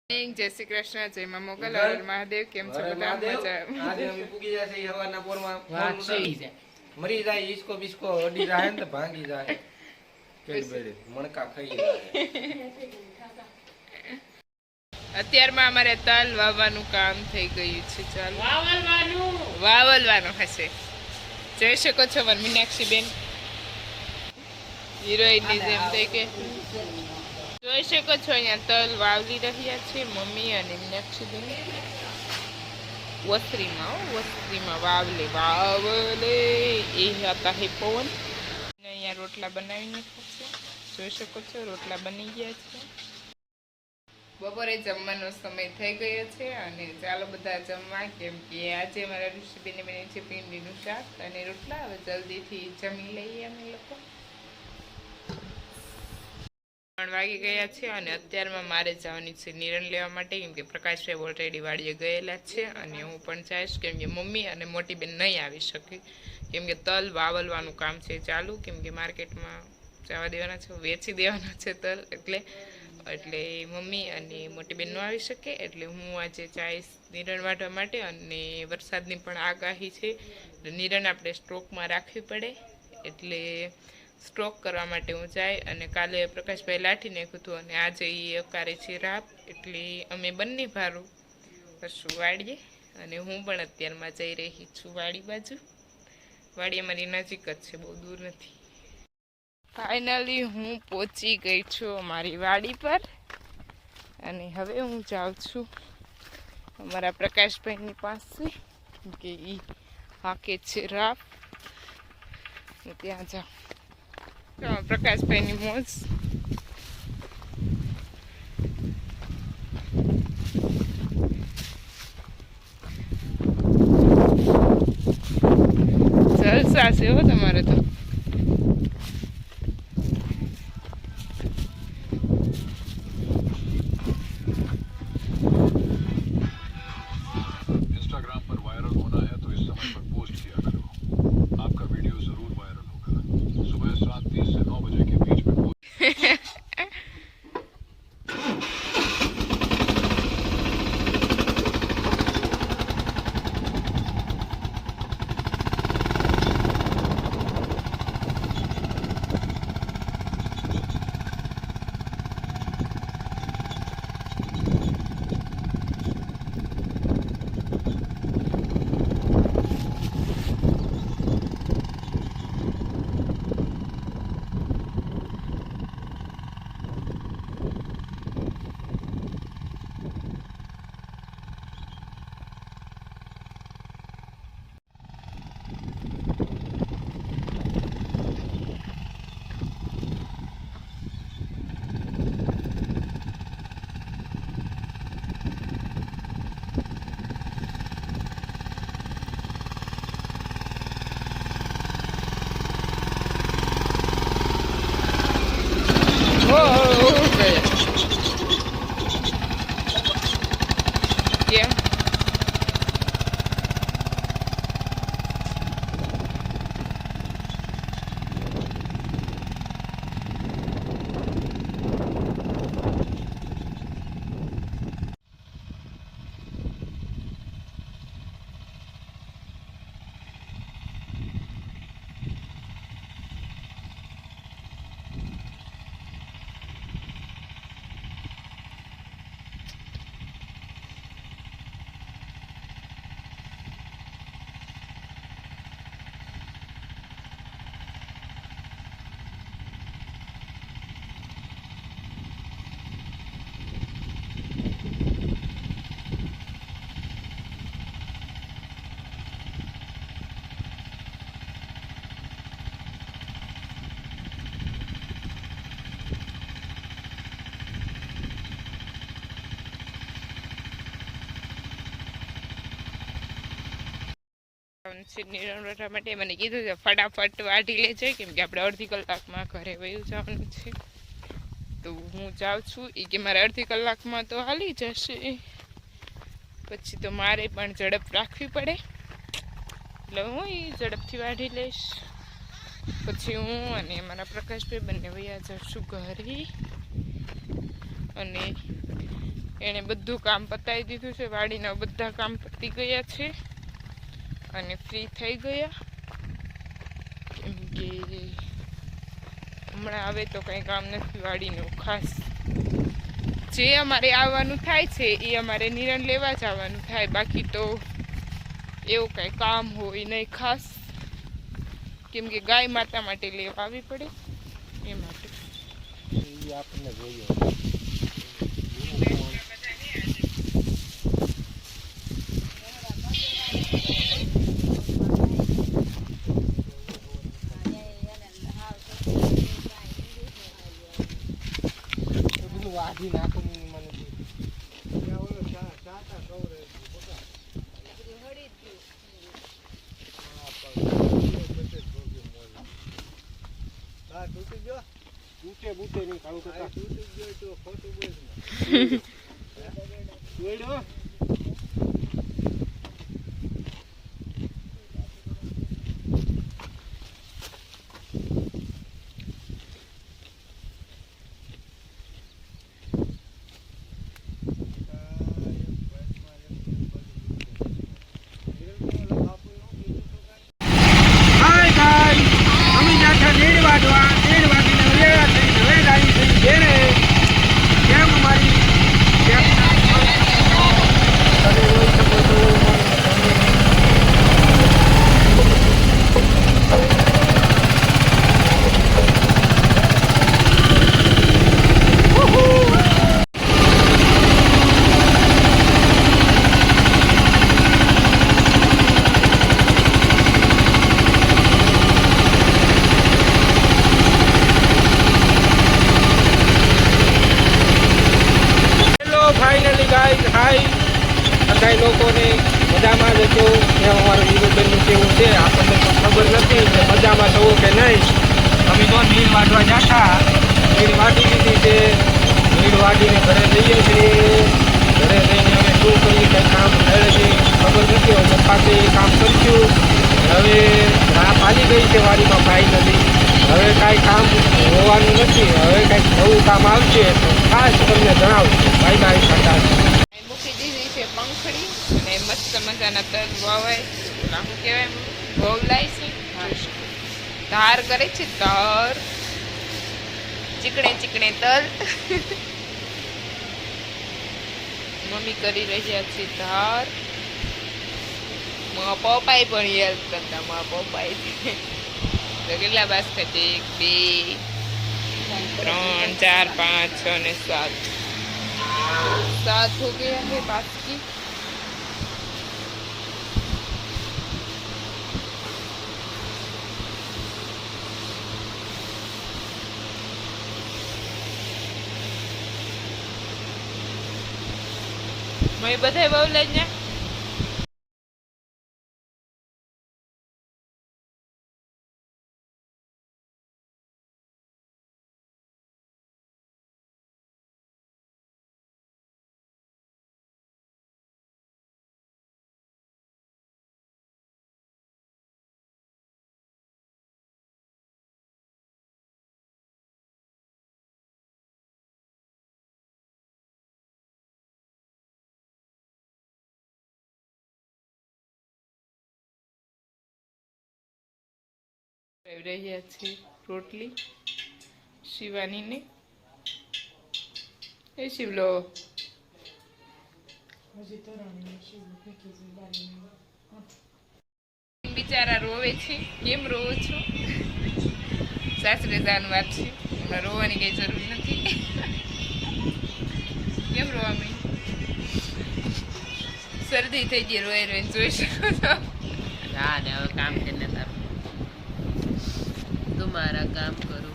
जय श्री कृष्ण जय मां मोगल और महादेव केम छो બધા મજા આજે અમે પૂગી જાય છે હવાના પોરમાં મરી જાય ઈસકો બિસ્કો અડી જાય ને તો ભાંગી જાય કેડ બેડે મણકા ખાઈ જાય અત્યારમાં અમારે તલ વાવવાનું કામ થઈ ગયું છે ચાલો વાવલવાનું હશે જોઈ શકો છો વન મીનાક્ષી બેન હિરોઈન ની જેમ થઈ કે જોઈ શકો છો અહીંયા તલ વાવલી રહ્યા છે મમ્મી અને મીનાક્ષી બેન વસ્ત્રીમાં વાવલે એ હતા હે પવન અહીંયા રોટલા બનાવીને ખાશે જોઈ શકો છો રોટલા બની ગયા છે બપોરે જમવાનો સમય થઈ ગયો છે અને ચાલો બધા જમવા કેમ કે આજે મારા ઋષિબેને બને છે ભીંડીનું શાક અને રોટલા હવે જલ્દીથી જમી લઈએ અમે લોકો 3 વાગી ગયા છે અને અત્યારમાં મારે જવાની છે નિરણ લેવા માટે કેમ કે પ્રકાશભાઈ ઓલરેડી વાડીએ ગયેલા છે અને હું પણ જઈશ કેમ કે મમ્મી અને મોટી બેન નહીં આવી શકે કેમ કે તલ વાવલવાનું કામ છે ચાલુ કેમ કે માર્કેટમાં જવા દેવાના છે વેચી દેવાના છે તલ એટલે મમ્મી અને મોટી બેન ન આવી શકે એટલે હું આજે જઈશ નિરણ વાટવા માટે અને વરસાદની પણ આગાહી છે નિરણ આપણે સ્ટોકમાં રાખવી પડે એટલે સ્ટોક કરવા માટે હું જાય અને કાલે પ્રકાશભાઈ લાઠી નાખ્યું હતું અને આજે એ અકારે છે રાપ એટલે અમે બંને ભારું કરશું વાડીએ અને હું પણ અત્યારમાં જઈ રહી છું વાડી બાજુ વાડી અમારી નજીક જ છે બહુ દૂર નથી ફાઇનલી હું પહોંચી ગઈ છું અમારી વાડી પર અને હવે હું જાઉં છું અમારા પ્રકાશભાઈની પાસે કે એ હાકે છે રાપ હું ત્યાં જાઉં પ્રકાશભાઈની મોજ જલસા છે હો તમારે તો નિરણ વાટવા માટે મને કીધું છે ફટાફટ વાટી લેજે કેમ કે આપણે અડધી કલાકમાં ઘરે વયું જવાનું છે તો હું જાઉં છું એ કે મારે અડધી કલાકમાં તો હાલી જશે પછી તો મારે પણ ઝડપ રાખવી પડે એટલે હું એ ઝડપથી વાટી લઈશ પછી હું અને મારા પ્રકાશભાઈ બંને વયા જશું ઘરે અને એણે બધું કામ પતાવી દીધું છે, વાડીના બધા કામ પતી ગયા છે અને ફ્રી થઈ ગયા. કેમ કે હમણાં આવે તો કંઈ કામ નથી વાડીનું ખાસ. જે અમારે આવવાનું થાય છે એ અમારે નિરણ લેવા જ આવવાનું થાય, બાકી તો એવું કંઈ કામ હોય નહીં ખાસ. કેમ કે ગાય માતા માટે લેવા આવવી પડે એ માટે. આપણને જોઈએ વાઢી નાખું મને બૂટે નહીં ખાવું કરતા ફાઇનલી ગાઈસ હાય બધા લોકોને મજામાં જ હતો. એ અમારું વિરોધનનું કેવું છે આપણને તો ખબર નથી કે મજામાં થવો કે નહીં. અમે તો નીર વાટવા જતા, નીર વાટી લીધી છે, નીર વાટીને ઘરે જઈએ છીએ. ઘરે જઈને અમે શું કરીએ કંઈ કામ મળે છે ખબર નથી. હવે પપ્પાથી એ કામ કરીશું. હવે રાહ પાલી ગઈ છે વાડીમાં ફાઇનલી. હવે કાંઈ કામ હોવાનું નથી. હવે કંઈક નવું કામ આવશે તો ખાસ તમને જણાવશું. Bye bye Tata. મૂકી દીધી છે પંખડી અને મસ્ત મજાના તલ વાવાય. શું કહેવાય ભોવલાય છે, ધાર કરે છે ધાર. ચીકણે ચીકણે તલ મમ્મી કરી રહ્યા છે ધાર. મારા પપ્પાએ પણ હેલ્પ કરતા. મારા પપ્પાએ તો કેટલા બાસ્કેટ 1 2 3 4 5 6 અને 7 हो गया है बास्केट. मैं बधाई बहू लઈને રહ્યા છે રોટલી શિવાનીને. એ શિવલો બિચારા રોવે છે. કેમ રોવો છો? સાસરે જાન વાત છે, હમણાં રોવાની કઈ જરૂર નથી. કેમ રોવા માંડી? શરદી થઈ ગઈ, રોઈ રોઈને જોઈ શકો છો. હા ને હવે કામ કરીને તારું તમારા કામ કરો.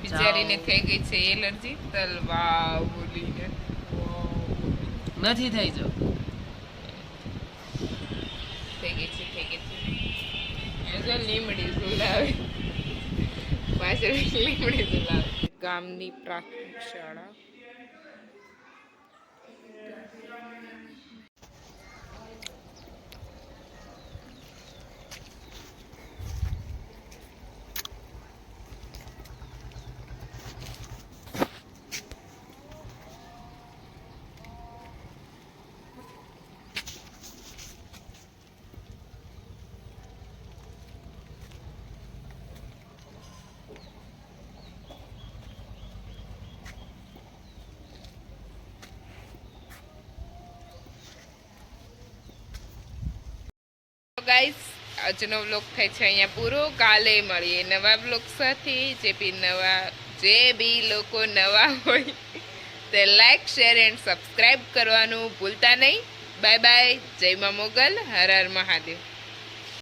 બિચારીને થઈ ગઈ છે એલર્જી તલવા બોલીને. નથી થઈ જો થઈ ગઈ છે લીમડી ઝુલાવે પાછળ લીમડી ઝુલાવે. ગામની પ્રાથમિક શાળા. ગાઈસ આજનો વ્લોગ થાય છે અહીંયા પૂરો. કાલે મળીએ નવા વ્લોગ સાથે. જે બી લોકો નવા હોય તે લાઈક શેર એન્ડ સબસ્ક્રાઈબ કરવાનું ભૂલતા નહીં. Bye bye. જય મા મોગલ. હર હર મહાદેવ.